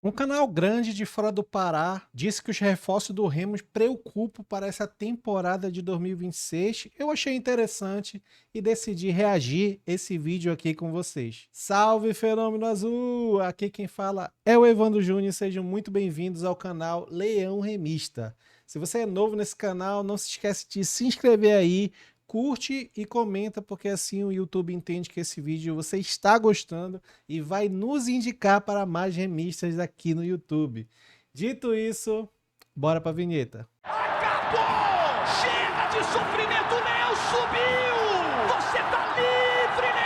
Um canal grande de fora do Pará disse que os reforços do Remo preocupam para essa temporada de 2026. Eu achei interessante e decidi reagir esse vídeo aqui com vocês. Salve Fenômeno Azul! Aqui quem fala é o Evandro Júnior. Sejam muito bem-vindos ao canal Leão Remista. Se você é novo nesse canal, não se esquece de se inscrever aí, curte e comenta, porque assim o YouTube entende que esse vídeo você está gostando e vai nos indicar para mais remistas aqui no YouTube. Dito isso, bora para a vinheta. Acabou! Chega de sofrimento, o Leão subiu! Você tá livre,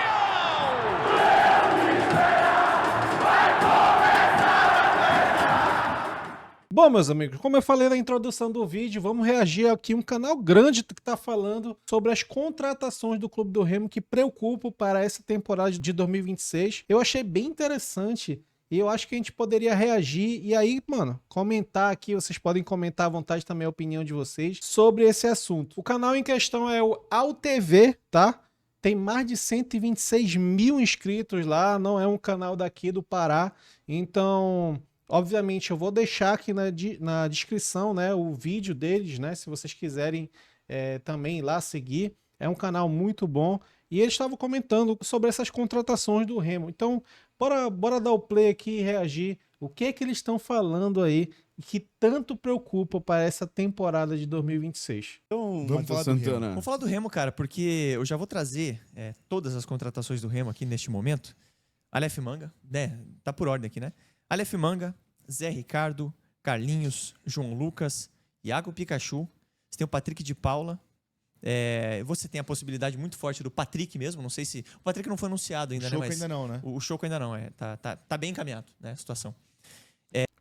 Bom, meus amigos, como eu falei na introdução do vídeo, vamos reagir aqui a um canal grande que está falando sobre as contratações do Clube do Remo que preocupam para essa temporada de 2026. Eu achei bem interessante e eu acho que a gente poderia reagir e aí, mano, comentar aqui, vocês podem comentar à vontade também a opinião de vocês sobre esse assunto. O canal em questão é o AlTV, tá? Tem mais de 126 mil inscritos lá, não é um canal daqui do Pará, então... Obviamente, eu vou deixar aqui na descrição, né, o vídeo deles, né, se vocês quiserem também ir lá seguir. É um canal muito bom. E eles estavam comentando sobre essas contratações do Remo. Então, bora dar o play aqui e reagir. O que é que eles estão falando aí que tanto preocupa para essa temporada de 2026? Então, Vamos falar do Remo. Vamos falar do Remo, cara, porque eu já vou trazer todas as contratações do Remo aqui neste momento. Aleph Manga, né? Tá por ordem aqui, né? Aleph Manga, Zé Ricardo, Carlinhos, João Lucas, Iago Pikachu. Você tem o Patrick de Paula. Você tem a possibilidade muito forte do Patrick mesmo. Não sei se. O Patrick não foi anunciado ainda, O né? Choco Mas ainda não, né? o Choco ainda não. Tá bem encaminhado, né? A situação.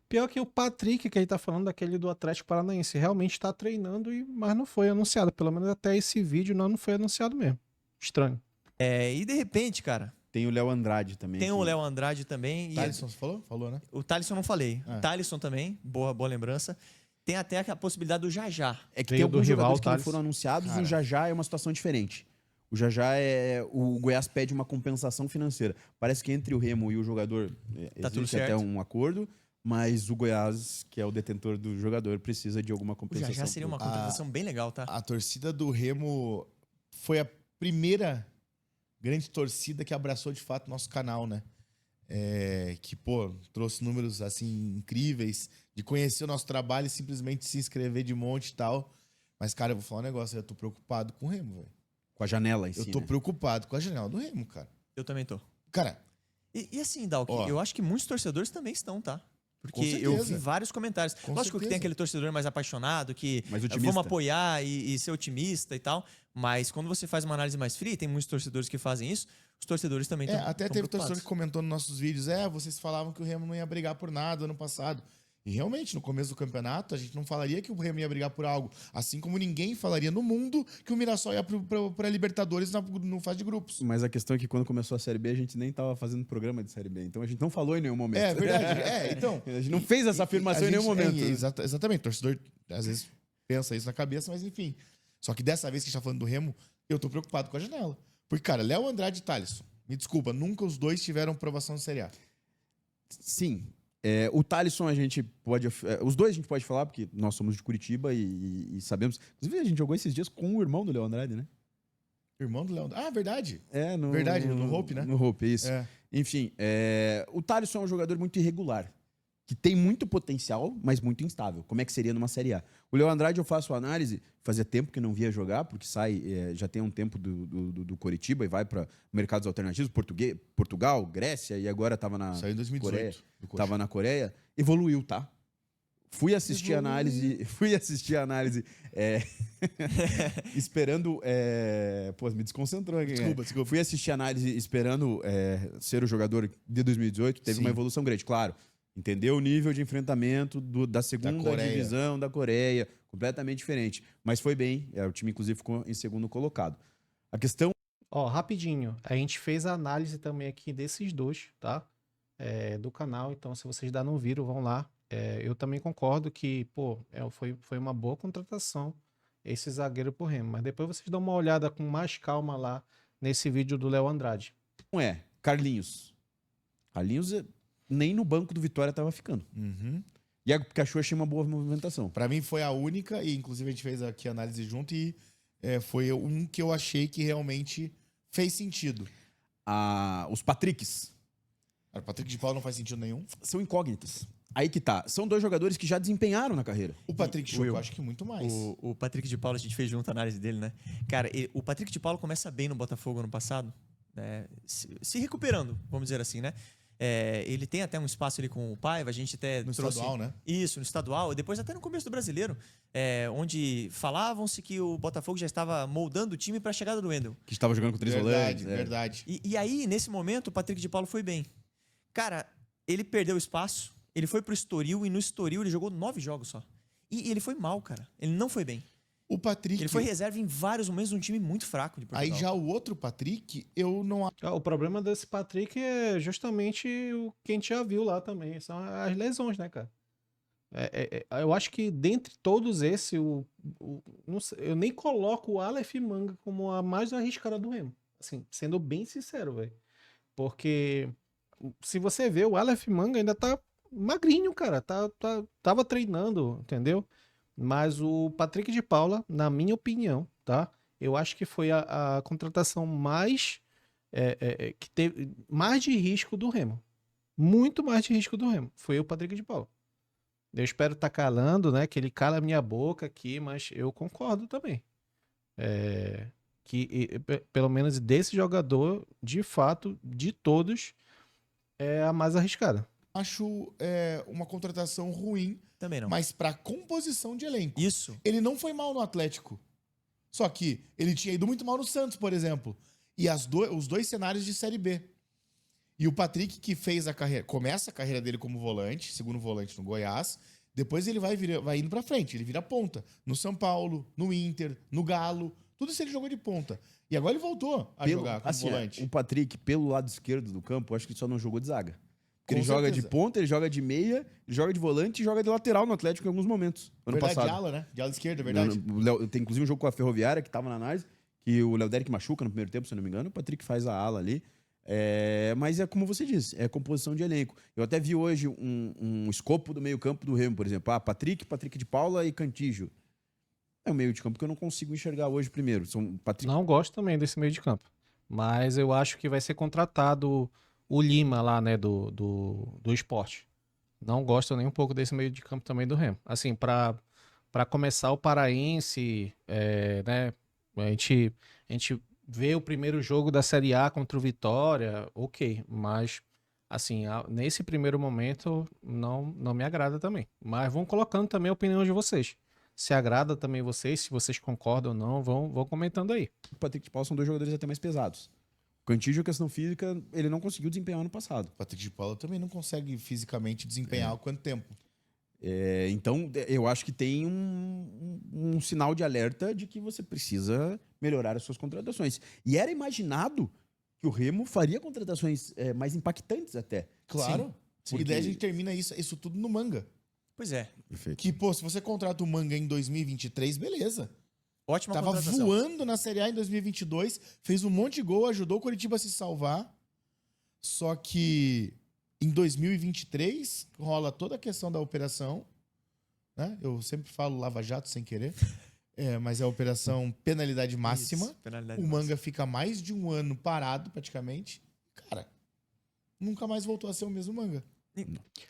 Pior que o Patrick, que ele tá falando, daquele do Atlético Paranaense, realmente tá treinando, mas não foi anunciado. Pelo menos até esse vídeo não foi anunciado mesmo. Estranho. E de repente, cara, Tem o Léo Andrade também. tem o Léo Andrade também. Thalisson, você falou? Falou, né? O Thalisson não falei. Ah. O Thalisson também, boa lembrança. Tem até a possibilidade do Jajá. É que Veio tem do alguns rival, jogadores que não Thales. foram anunciados e Cara. o Jajá é uma situação diferente. O Jajá é... O Goiás pede uma compensação financeira. Parece que entre o Remo e o jogador Tá tudo existe até certo. um acordo, mas o Goiás, que é o detentor do jogador, precisa de alguma O compensação. Jajá seria uma contratação bem legal, tá? A torcida do Remo foi a primeira grande torcida que abraçou de fato nosso canal, né? Que, pô, trouxe números, assim, incríveis, de conhecer o nosso trabalho e simplesmente se inscrever de monte e tal. Mas, cara, eu vou falar um negócio, eu tô preocupado com o Remo, velho. Com a janela em Eu si, tô né? preocupado com a janela do Remo, cara. Eu também tô. Cara, E assim, Dalk, Ó. eu acho que muitos torcedores também estão, tá? Porque Com eu certeza. vi vários comentários. Com Lógico que tem certeza. aquele torcedor mais apaixonado, que Mais otimista. vamos apoiar e ser otimista e tal. Mas quando você faz uma análise mais fria, e tem muitos torcedores que fazem isso, os torcedores também estão até teve torcedor que comentou nos nossos vídeos, vocês falavam que o Remo não ia brigar por nada ano passado. E realmente, no começo do campeonato, a gente não falaria que o Remo ia brigar por algo. Assim como ninguém falaria no mundo que o Mirassol ia pra Libertadores no fase de grupos. Mas a questão é que quando começou a Série B, a gente nem tava fazendo programa de Série B. Então a gente não falou em nenhum momento. É verdade. Então. A gente não fez essa afirmação em nenhum momento. Exatamente. O torcedor às vezes pensa isso na cabeça, mas enfim. Só que dessa vez que a gente tá falando do Remo, eu tô preocupado com a janela. Porque, cara, Léo Andrade e Thalisson, me desculpa, nunca os dois tiveram aprovação de Série A. Sim. O Thalisson a gente pode... os dois a gente pode falar, porque nós somos de Curitiba e sabemos... Inclusive, a gente jogou esses dias com o irmão do Léo Andrade, né? Irmão do Léo Andrade. Ah, verdade. No, Verdade, no Hope, né? No Hope, isso. É. Enfim, o Thalisson é um jogador muito irregular, que tem muito potencial, mas muito instável. Como é que seria numa Série A? O Léo Andrade, eu faço análise, fazia tempo que não via jogar, porque sai, já tem um tempo do Coritiba e vai para mercados alternativos, Portugal, Grécia, e agora estava na Saiu em 2018. Coreia. do Coxa. Tava na Coreia. Evoluiu, tá? Fui assistir a análise esperando... Pô, me desconcentrou aqui. Desculpa. Fui assistir a análise esperando ser o jogador de 2018. Teve Sim. uma evolução grande, claro. Entendeu o nível de enfrentamento da segunda Coreia. divisão da Coreia. Completamente diferente. Mas foi bem. O time, inclusive, ficou em segundo colocado. A questão... Ó, rapidinho, a gente fez a análise também aqui desses dois, tá? Do canal, então se vocês ainda não viram, vão lá. Eu também concordo que, pô, foi uma boa contratação esse zagueiro pro Remo, mas depois vocês dão uma olhada com mais calma lá nesse vídeo do Léo Andrade. Carlinhos. Carlinhos nem no banco do Vitória tava ficando. Uhum. Iago Pikachu achei uma boa movimentação. Pra mim foi a única, e inclusive a gente fez aqui a análise junto, e foi um que eu achei que realmente fez sentido. Os Patricks O Patrick de Paula não faz sentido nenhum. são incógnitas. Aí que tá. São 2 jogadores que já desempenharam na carreira. O Patrick Choco, Will, eu acho que muito mais. O Patrick de Paula, a gente fez junto a análise dele, né? Cara, o Patrick de Paula começa bem no Botafogo ano passado, né? Se recuperando, vamos dizer assim, né? Ele tem até um espaço ali com o Paiva, a gente até No trouxe... estadual, né? Isso, no estadual, e depois até no começo do Brasileiro, onde falavam-se que o Botafogo já estava moldando o time para a chegada do Wendel. Que estava jogando com 3 Verdade, volantes. verdade. E aí, nesse momento, o Patrick de Paulo foi bem. Cara, ele perdeu espaço, ele foi pro Estoril, e no Estoril ele jogou 9 jogos só. E ele foi mal, cara. Ele não foi bem. O Patrick... Ele foi reserva em vários momentos num time muito fraco de Portugal. Aí já o outro Patrick, eu não... O problema desse Patrick é justamente o que a gente já viu lá também. São as lesões, né, cara? Eu acho que dentre todos esses, não sei, eu nem coloco o Aleph Manga como a mais arriscada do Remo. Assim, sendo bem sincero, velho. Porque se você vê, o Aleph Manga ainda tá magrinho, cara. Tava treinando, entendeu? Mas o Patrick de Paula, na minha opinião, tá? Eu acho que foi a contratação mais que teve mais de risco do Remo. Muito mais de risco do Remo. Foi o Patrick de Paula. Eu espero estar calando, né? Que ele cala a minha boca aqui, mas eu concordo também. Pelo menos desse jogador, de fato, de todos, é a mais arriscada. Acho uma contratação ruim, Também não. mas pra composição de elenco. Isso. Ele não foi mal no Atlético. Só que ele tinha ido muito mal no Santos, por exemplo. E os 2 cenários de Série B. E o Patrick, que fez começa a carreira dele como volante, segundo volante no Goiás, depois ele vai indo pra frente, ele vira ponta. No São Paulo, no Inter, no Galo, tudo isso ele jogou de ponta. E agora ele voltou a jogar como volante. O Patrick, pelo lado esquerdo do campo, acho que só não jogou de zaga. Porque Com ele joga certeza. de ponta, ele joga de meia, ele joga de volante e joga de lateral no Atlético em alguns momentos. Ano Verdade, passado. de ala, né? De ala esquerda, verdade. Tem inclusive um jogo com a Ferroviária que tava na análise, que o Léo Derek machuca no primeiro tempo, se eu não me engano, o Patrick faz a ala ali. Mas é como você disse, é composição de elenco. Eu até vi hoje um escopo do meio-campo do Remo, por exemplo. Patrick de Paula e Cantígio. É um meio de campo que eu não consigo enxergar hoje primeiro. Não gosto também desse meio de campo. Mas eu acho que vai ser contratado o Lima lá, né, do Sport. Não gosto nem um pouco desse meio de campo também do Remo. Assim, para começar o Paraense, né, a gente vê o primeiro jogo da Série A contra o Vitória, ok, mas assim, nesse primeiro momento não me agrada também. Mas vão colocando também a opinião de vocês. Se agrada também vocês, se vocês concordam ou não, vão comentando aí. O Patrick de Paula são 2 jogadores até mais pesados. O Cantígio, questão física, ele não conseguiu desempenhar ano passado. O Patrick de Paula também não consegue fisicamente desempenhar há quanto tempo. Então, eu acho que tem um sinal de alerta de que você precisa melhorar as suas contratações. E era imaginado que o Remo faria contratações mais impactantes até. Claro. Sim, E daí a gente termina isso tudo no Manga. Pois é. Perfeito. Que, pô, se você contrata o Manga em 2023, beleza. Ótima Tava contratação. voando na Série A em 2022, fez um monte de gol, ajudou o Coritiba a se salvar. Só que em 2023 rola toda a questão da operação, né? Eu sempre falo Lava Jato sem querer. Mas é a operação penalidade máxima. Isso, penalidade O máxima. Manga fica mais de um ano parado, praticamente. Cara, nunca mais voltou a ser o mesmo Manga.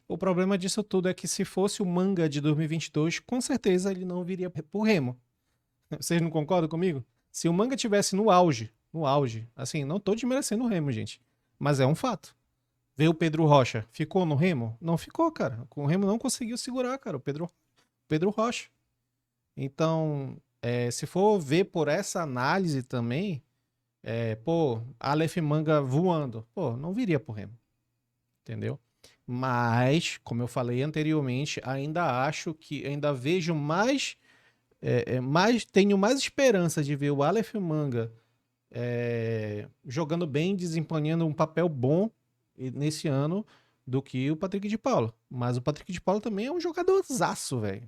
O problema disso tudo é que se fosse o Manga de 2022, com certeza ele não viria pro Remo. Vocês não concordam comigo? Se o Manga tivesse no auge, assim, não tô desmerecendo o Remo, gente, mas é um fato. Veio o Pedro Rocha, ficou no Remo? Não ficou, cara. O Remo não conseguiu segurar, cara, o Pedro Rocha. Então, se for ver por essa análise também, Aleph Manga voando, não viria pro Remo. Entendeu? Mas, como eu falei anteriormente, ainda vejo tenho mais esperança de ver o Aleph Manga jogando bem, desempenhando um papel bom nesse ano do que o Patrick de Paula. Mas o Patrick de Paula também é um jogadorzaço, velho.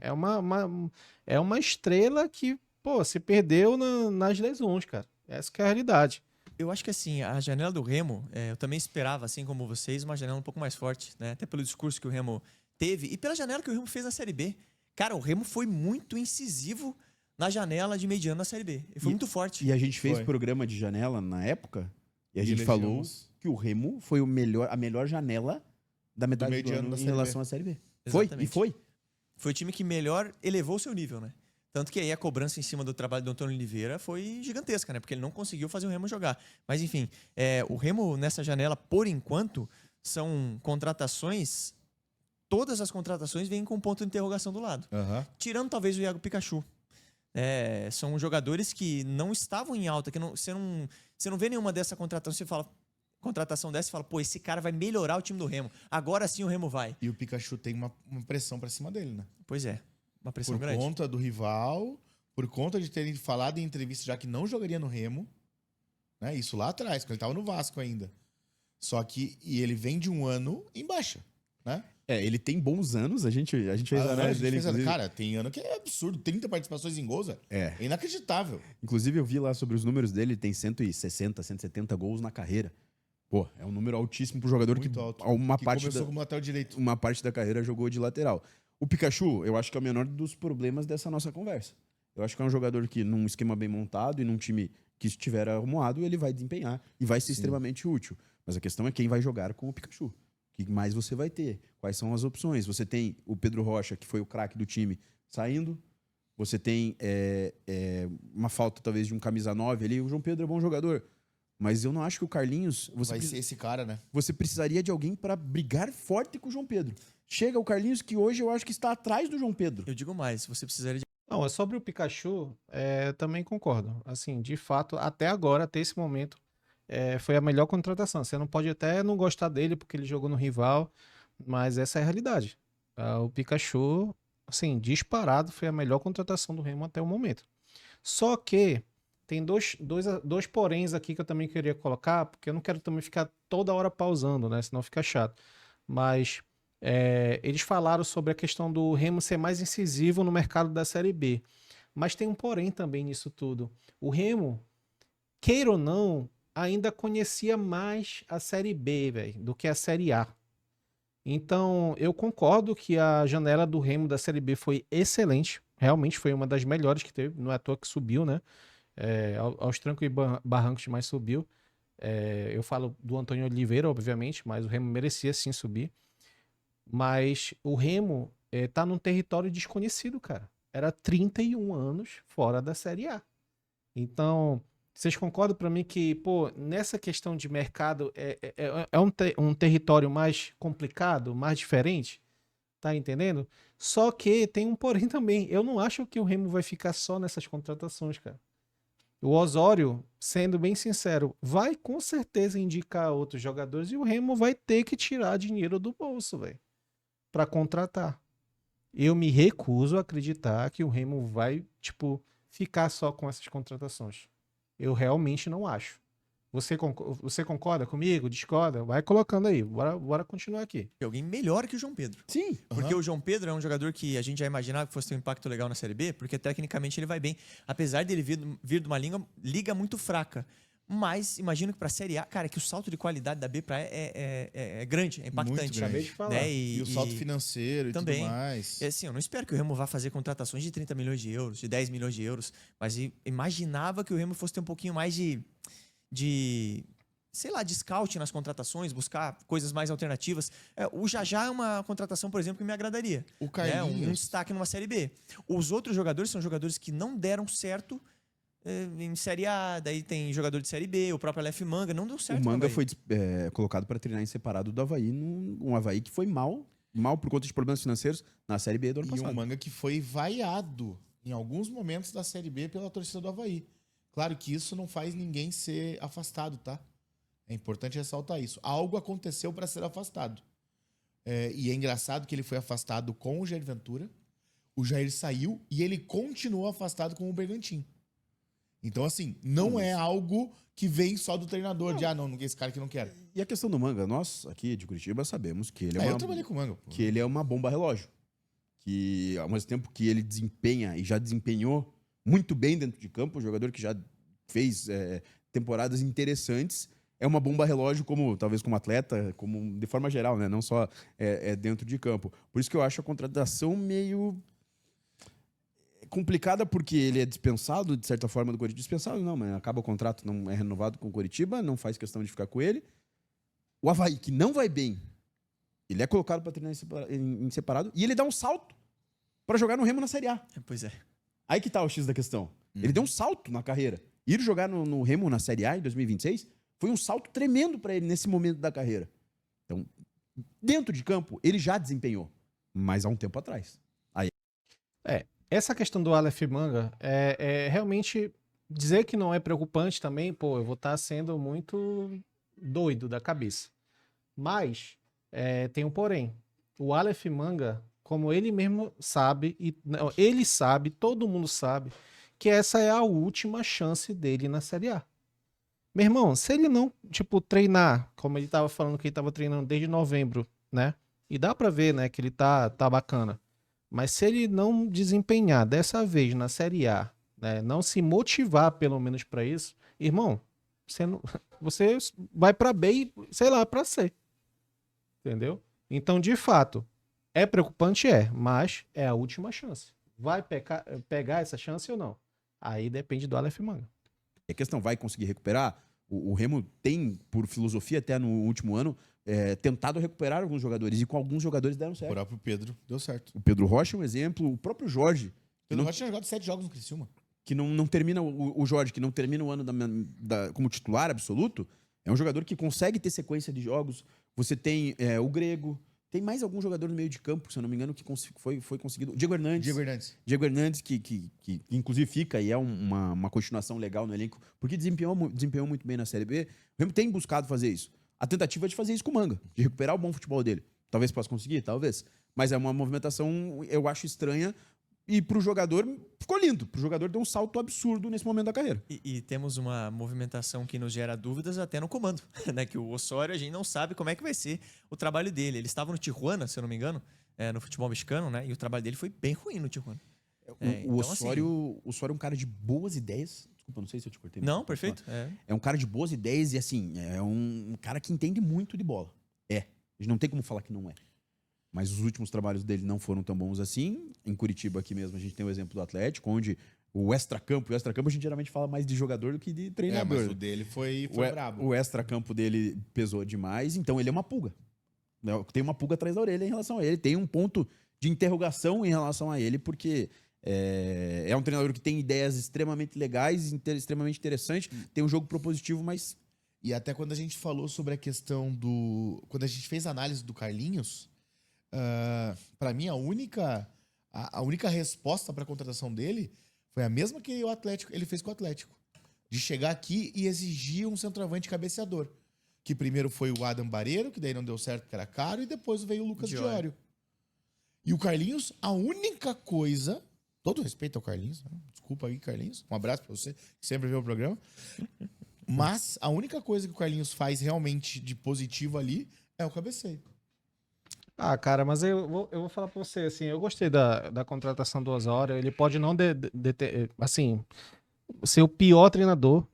É uma estrela que, se perdeu nas lesões, cara. Essa que é a realidade. Eu acho que assim, a janela do Remo, eu também esperava, assim como vocês, uma janela um pouco mais forte, né? Até pelo discurso que o Remo teve e pela janela que o Remo fez na Série B. Cara, o Remo foi muito incisivo na janela de mediano na Série B. Ele foi muito forte. E a gente fez Foi. programa de janela na época e a E gente falou elegemos. que o Remo foi a melhor janela da metade do mediano ano da em Série B. relação à Série B. Foi, e Exatamente. foi. Foi o time que melhor elevou o seu nível, né? Tanto que aí a cobrança em cima do trabalho do Antônio Oliveira foi gigantesca, né? Porque ele não conseguiu fazer o Remo jogar. Mas enfim, o Remo nessa janela, por enquanto, são contratações. Todas as contratações vêm com um ponto de interrogação do lado. Aham. Tirando talvez o Iago Pikachu. São jogadores que não estavam em alta, que você não vê nenhuma dessa contratação dessa e fala, pô, esse cara vai melhorar o time do Remo. Agora sim o Remo vai. E o Pikachu tem uma pressão pra cima dele, né? Pois é, uma pressão Por grande. conta do rival, por conta de terem falado em entrevista já que não jogaria no Remo, né? Isso lá atrás, quando ele tava no Vasco ainda. Só que e ele vem de um ano em baixa, né? Ele tem bons anos, a gente fez a análise dele, inclusive. Cara, tem ano que é absurdo, 30 participações em gols, é inacreditável. Inclusive, eu vi lá sobre os números dele, ele tem 160, 170 gols na carreira. Pô, é um número altíssimo pro jogador Muito que alto. uma Que parte começou como lateral direito. uma parte da carreira jogou de lateral. O Pikachu, eu acho que é o menor dos problemas dessa nossa conversa. Eu acho que é um jogador que, num esquema bem montado e num time que estiver arrumado, ele vai desempenhar e vai ser extremamente útil. Mas a questão é quem vai jogar com o Pikachu. O que mais você vai ter? Quais são as opções? Você tem o Pedro Rocha, que foi o craque do time, saindo. Você tem uma falta, talvez, de um camisa 9 ali. O João Pedro é bom jogador. Mas eu não acho que o Carlinhos... Vai ser esse cara, né? Você precisaria de alguém para brigar forte com o João Pedro. Chega o Carlinhos, que hoje eu acho que está atrás do João Pedro. Eu digo mais, você precisaria de Não, sobre o Pikachu, também concordo. Assim, de fato, até agora, até esse momento, foi a melhor contratação. Você não pode até não gostar dele porque ele jogou no rival, mas essa é a realidade. O Pikachu, assim, disparado, foi a melhor contratação do Remo até o momento. Só que tem dois poréns aqui que eu também queria colocar, porque eu não quero também ficar toda hora pausando, né? Senão fica chato. Mas eles falaram sobre a questão do Remo ser mais incisivo no mercado da Série B. Mas tem um porém também nisso tudo. O Remo, queira ou não, ainda conhecia mais a Série B, velho, do que a Série A. Então, eu concordo que a janela do Remo da Série B foi excelente. Realmente foi uma das melhores que teve. Não é à toa que subiu, né? Aos trancos e barrancos, mas subiu. Eu falo do Antônio Oliveira, obviamente, mas o Remo merecia sim subir. Mas o Remo tá num território desconhecido, cara. Era 31 anos fora da Série A. Então, vocês concordam para mim que, pô, nessa questão de mercado é um território mais complicado, mais diferente? Tá entendendo? Só que tem um porém também. Eu não acho que o Remo vai ficar só nessas contratações, cara. O Osório, sendo bem sincero, vai com certeza indicar outros jogadores e o Remo vai ter que tirar dinheiro do bolso, velho, para contratar. Eu me recuso a acreditar que o Remo vai, ficar só com essas contratações. Eu realmente não acho. Você concorda comigo? Discorda? Vai colocando aí. Bora continuar aqui. alguém melhor que o João Pedro. Sim. Porque o João Pedro é um jogador que a gente já imaginava que fosse ter um impacto legal na Série B, porque tecnicamente ele vai bem. Apesar dele vir de uma liga muito fraca. Mas imagino que para a Série A, cara, que o salto de qualidade da B para é grande, é impactante. Muito grande. Acabei de falar. Né? E o salto financeiro e também. tudo mais. Assim, eu não espero que o Remo vá fazer contratações de 30 milhões de euros, de 10 milhões de euros, mas imaginava que o Remo fosse ter um pouquinho mais de sei lá, de scout nas contratações, buscar coisas mais alternativas. O Jajá é uma contratação, por exemplo, que me agradaria. O Né? Carlinhos. Um destaque numa Série B. Os outros jogadores são jogadores que não deram certo em Série A, daí tem jogador de Série B, o próprio Aleph Manga, não deu certo. O Manga no Avaí. foi colocado para treinar em separado do Avaí, um Avaí que foi mal por conta de problemas financeiros na Série B do ano E passado. um Manga que foi vaiado em alguns momentos da Série B pela torcida do Avaí. Claro que isso não faz ninguém ser afastado, tá? É importante ressaltar isso. Algo aconteceu para ser afastado. E é engraçado que ele foi afastado com o Jair Ventura, o Jair saiu e ele continuou afastado com o Bergantin. Então, assim, não é algo que vem só do treinador, não, esse cara que não quer. E a questão do Manga, nós aqui de Curitiba sabemos que ele Eu trabalhei com o Manga. Pô. que ele é uma bomba relógio. Que ao mesmo tempo que ele desempenha e já desempenhou muito bem dentro de campo, um jogador que já fez temporadas interessantes. É uma bomba relógio talvez como atleta, de forma geral, né? Não só dentro de campo. Por isso que eu acho a contratação meio complicada, porque ele é dispensado, de certa forma, do Coritiba. Dispensado não, mas acaba o contrato, não é renovado com o Coritiba, não faz questão de ficar com ele. O Avaí, que não vai bem, ele é colocado para treinar em separado e ele dá um salto para jogar no Remo na Série A. Pois é. Aí que tá o X da questão. Ele deu um salto na carreira. Ir jogar no Remo na Série A em 2026 foi um salto tremendo para ele nesse momento da carreira. Então, dentro de campo, ele já desempenhou, mas há um tempo atrás. Essa questão do Aleph Manga é realmente dizer que não é preocupante também, pô, eu vou estar sendo muito doido da cabeça. Mas tem um porém. O Aleph Manga, como ele mesmo sabe, ele sabe, todo mundo sabe, que essa é a última chance dele na Série A. Meu irmão, se ele não, treinar, como ele tava falando que ele tava treinando desde novembro, né? E dá pra ver, né, que ele tá bacana. Mas se ele não desempenhar dessa vez na Série A, né, não se motivar pelo menos pra isso, irmão, você vai pra B e, sei lá, pra C. Entendeu? Então, de fato, é preocupante, mas é a última chance. Vai pegar essa chance ou não? Aí depende do Aleph Manga. A questão vai conseguir recuperar? O Remo tem, por filosofia, até no último ano, tentado recuperar alguns jogadores. E com alguns jogadores deram O certo. próprio Pedro deu certo. O Pedro Rocha é um exemplo. O próprio Jorge, Pedro Rocha tinha jogado 7 jogos no Criciúma. que não termina... O Jorge, que não termina o ano como titular absoluto, é um jogador que consegue ter sequência de jogos. Você tem o Grego. Tem mais algum jogador no meio de campo, se eu não me engano, que foi conseguido. O Diego Hernandes. Diego Hernandes, que inclusive fica e é uma continuação legal no elenco, porque desempenhou muito bem na Série B. O Remo tem buscado fazer isso. A tentativa é de fazer isso com o Manga, de recuperar o bom futebol dele. Talvez possa conseguir, talvez. Mas é uma movimentação, eu acho, estranha. E pro jogador, ficou lindo. Pro jogador deu um salto absurdo nesse momento da carreira. E temos uma movimentação que nos gera dúvidas até no comando, né? Que o Osório, a gente não sabe como é que vai ser o trabalho dele. Ele estava no Tijuana, se eu não me engano, no futebol mexicano, né? E o trabalho dele foi bem ruim no Tijuana. O Osório é um cara de boas ideias. Desculpa, não sei se eu te cortei. Não, perfeito. É um cara de boas ideias e, assim, é um cara que entende muito de bola. A gente não tem como falar que não é. Mas os últimos trabalhos dele não foram tão bons assim. Em Curitiba, aqui mesmo, a gente tem o exemplo do Atlético, onde o extracampo a gente geralmente fala mais de jogador do que de treinador. Mas o dele foi brabo. O extracampo dele pesou demais, então ele é uma pulga. Tem uma pulga atrás da orelha em relação a ele. Tem um ponto de interrogação em relação a ele, porque é um treinador que tem ideias extremamente legais, extremamente interessantes, tem um jogo propositivo, mas... E até quando a gente falou sobre a questão quando a gente fez a análise do Carlinhos, para mim a única resposta para a contratação dele foi a mesma que ele fez com o Atlético, de chegar aqui e exigir um centroavante cabeceador, que primeiro foi o Adam Barreiro, que daí não deu certo porque era caro, e depois veio o Lucas Diório. E o Carlinhos, a única coisa, todo respeito ao Carlinhos, né? Desculpa aí, Carlinhos, um abraço para você que sempre vê o programa, mas a única coisa que o Carlinhos faz realmente de positivo ali é o cabeceio. Ah, cara, mas eu vou falar pra você, assim, eu gostei da contratação do Osório. Ele pode não assim, ser o pior treinador,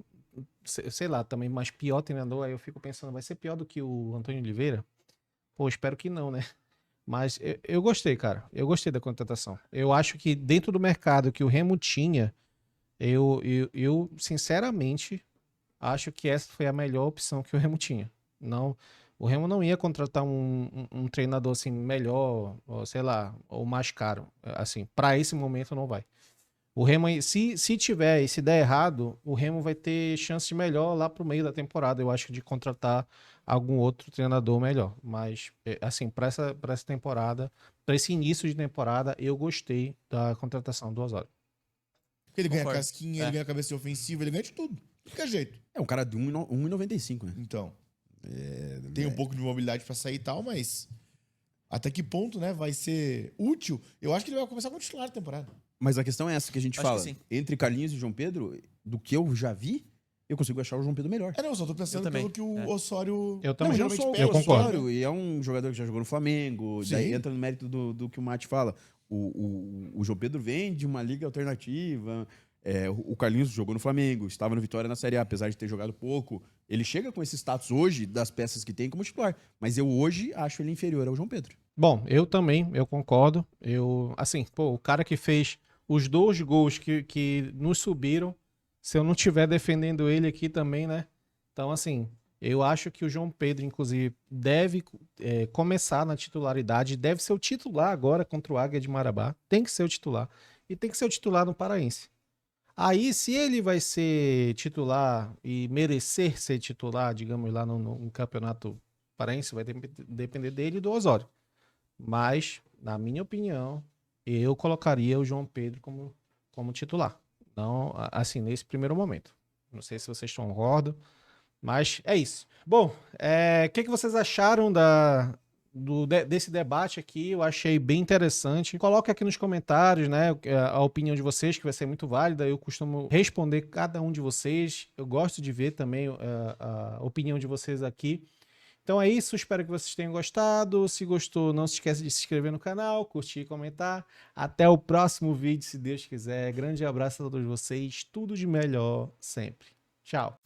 sei lá, também, mas pior treinador, aí eu fico pensando, vai ser pior do que o Antônio Oliveira? Pô, espero que não, né? Mas eu gostei, cara, eu gostei da contratação. Eu acho que dentro do mercado que o Remo tinha, eu sinceramente, acho que essa foi a melhor opção que o Remo tinha. Não... O Remo não ia contratar um treinador assim melhor, ou sei lá, ou mais caro. Assim, para esse momento não vai. O Remo, se der errado, o Remo vai ter chance melhor lá pro meio da temporada, eu acho, de contratar algum outro treinador melhor. Mas, assim, para essa temporada, para esse início de temporada, eu gostei da contratação do Osório. Porque ele ganha casquinha, ele ganha cabeça ofensiva, ele ganha de tudo. De qualquer jeito. É um cara de 1,95, né? Então... tem um pouco de mobilidade pra sair e tal, mas até que ponto, né, vai ser útil? Eu acho que ele vai começar como titular da temporada. Mas a questão é essa que a gente Acho fala. que sim. Entre Carlinhos e João Pedro, do que eu já vi, eu consigo achar o João Pedro melhor. Não, eu só tô pensando pelo que o Osório... Eu também. geralmente Não, pega. eu o concordo. Osório, e é um jogador que já jogou no Flamengo, Sim. daí entra no mérito do que o Mate fala. O João Pedro vem de uma liga alternativa, O Carlinhos jogou no Flamengo, estava no Vitória na Série A, apesar de ter jogado pouco. Ele chega com esse status hoje, das peças que tem, como titular. Mas eu hoje acho ele inferior ao João Pedro. Bom, eu também, eu concordo. O cara que fez os 2 gols que nos subiram, se eu não estiver defendendo ele aqui também, né? Então, assim, eu acho que o João Pedro, inclusive, deve começar na titularidade, deve ser o titular agora contra o Águia de Marabá. Tem que ser o titular. E tem que ser o titular no Paraense. Aí, se ele vai ser titular e merecer ser titular, digamos lá no campeonato paraense, vai depender dele e do Osório. Mas, na minha opinião, eu colocaria o João Pedro como titular. Não, assim, nesse primeiro momento. Não sei se vocês concordam, mas é isso. Bom, o que vocês acharam desse debate aqui? Eu achei bem interessante. Coloque aqui nos comentários, né, a opinião de vocês, que vai ser muito válida. Eu costumo responder cada um de vocês. Eu gosto de ver também a opinião de vocês aqui. Então é isso, espero que vocês tenham gostado. Se gostou, não se esqueça de se inscrever no canal, curtir e comentar. Até o próximo vídeo, se Deus quiser. Grande abraço a todos vocês, tudo de melhor sempre. Tchau.